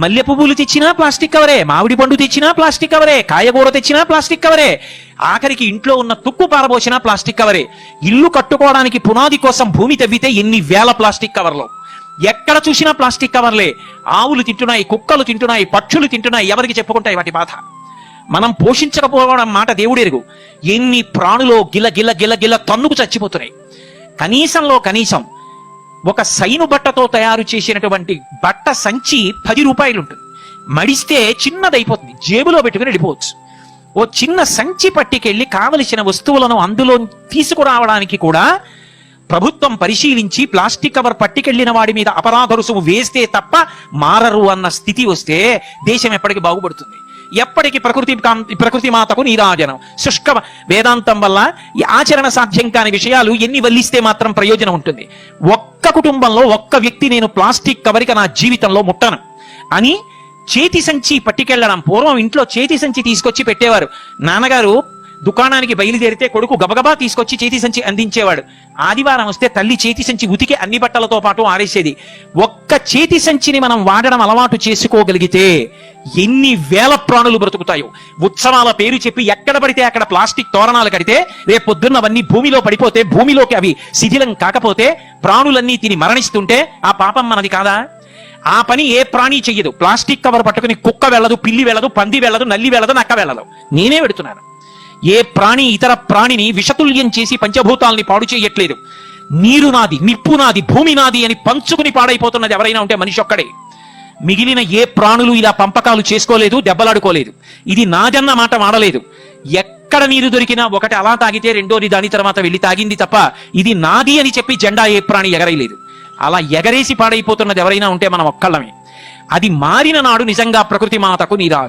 మల్లె పువ్వులు తెచ్చినా ప్లాస్టిక్ కవరే, మామిడి పండు తెచ్చినా ప్లాస్టిక్ కవరే, కాయగూర తెచ్చినా ప్లాస్టిక్ కవరే, ఆఖరికి ఇంట్లో ఉన్న తుక్కు పారబోసినా ప్లాస్టిక్ కవరే. ఇల్లు కట్టుకోవడానికి పునాది కోసం భూమి తవ్వితే ఎన్ని వేల ప్లాస్టిక్ కవర్లు. ఎక్కడ చూసినా ప్లాస్టిక్ కవర్లే. ఆవులు తింటున్నాయి, కుక్కలు తింటున్నాయి, పక్షులు తింటున్నాయి. ఎవరికి చెప్పుకుంటాయి వాటి బాధ? మనం పోషించకపోవడం మాట దేవుడెరుగు. ఎన్ని ప్రాణులో గిల గిల గిల గిల తన్నుకు చచ్చిపోతున్నాయి. కనీసంలో కనీసం ఒక సైను బట్టతో తయారు చేసినటువంటి బట్ట సంచి 10 రూపాయలు ఉంటుంది. మడిస్తే చిన్నదైపోతుంది, జేబులో పెట్టుకుని వెళ్ళిపోవచ్చు. ఓ చిన్న సంచి పట్టుకెళ్ళి కావలసిన వస్తువులను అందులో తీసుకురావడానికి కూడా ప్రభుత్వం పరిశీలించి ప్లాస్టిక్ కవర్ పట్టుకెళ్లిన వాడి మీద అపరాధ రుసుము వేస్తే తప్ప మారరు అన్న స్థితి వస్తే దేశం ఎప్పటికి బాగుపడుతుంది? ఎప్పటికీ ప్రకృతి మాతకు నీరాజనం. శుష్క వేదాంతం వల్ల ఈ ఆచరణ సాధ్యం కాని విషయాలు ఎన్ని వల్లిస్తే మాత్రం ప్రయోజనం ఉంటుంది? ఒక్క కుటుంబంలో ఒక్క వ్యక్తి నేను ప్లాస్టిక్ కవరిక నా జీవితంలో ముట్టను అని చేతి సంచి పట్టుకెళ్లడం. పూర్వం ఇంట్లో చేతి సంచి తీసుకొచ్చి పెట్టేవారు. నాన్నగారు దుకాణానికి బయలుదేరితే కొడుకు గబగబా తీసుకొచ్చి చేతి సంచి అందించేవాడు. ఆదివారం వస్తే తల్లి చేతి సంచి ఉతికి అన్ని బట్టలతో పాటు ఆరేసేది. ఒక్క చేతి సంచిని మనం వాడడం అలవాటు చేసుకోగలిగితే ఎన్ని వేల ప్రాణులు బ్రతుకుతాయో. ఉత్సవాల పేరు చెప్పి ఎక్కడ పడితే అక్కడ ప్లాస్టిక్ తోరణాలు కడితే రేపొద్దున్న అవన్నీ భూమిలో పడిపోతే, భూమిలోకి అవి శిథిలం కాకపోతే, ప్రాణులన్నీ తిని మరణిస్తుంటే ఆ పాపం మనది కాదా? ఆ పని ఏ ప్రాణి చెయ్యదు. ప్లాస్టిక్ కవర్ పట్టుకుని కుక్క వెళ్ళదు, పిల్లి వెళ్ళదు, పంది వెళ్ళదు, నల్లి వెళ్ళదు, నక్క వెళ్ళదు. నేనే పెడుతున్నాను. ఏ ప్రాణి ఇతర ప్రాణిని విషతుల్యం చేసి పంచభూతాల్ని పాడు చేయట్లేదు. నీరు నాది, నిప్పు నాది, భూమి నాది అని పంచుకుని పాడైపోతున్నది ఎవరైనా ఉంటే మనిషి ఒక్కడే. మిగిలిన ఏ ప్రాణులు ఇలా పంపకాలు చేసుకోలేదు, దెబ్బలాడుకోలేదు. ఇది నాదన్న మాట వాడలేదు. ఎక్కడ నీరు దొరికినా ఒకటి అలా తాగితే రెండోది దాని తర్వాత వెళ్ళి తాగింది తప్ప ఇది నాది అని చెప్పి జెండా ఏ ప్రాణి ఎగరేయలేదు. అలా ఎగరేసి పాడైపోతున్నది ఎవరైనా ఉంటే మనం ఒక్కళ్ళమే. అది మారిన నాడు నిజంగా ప్రకృతి మాతకు నీరాజు.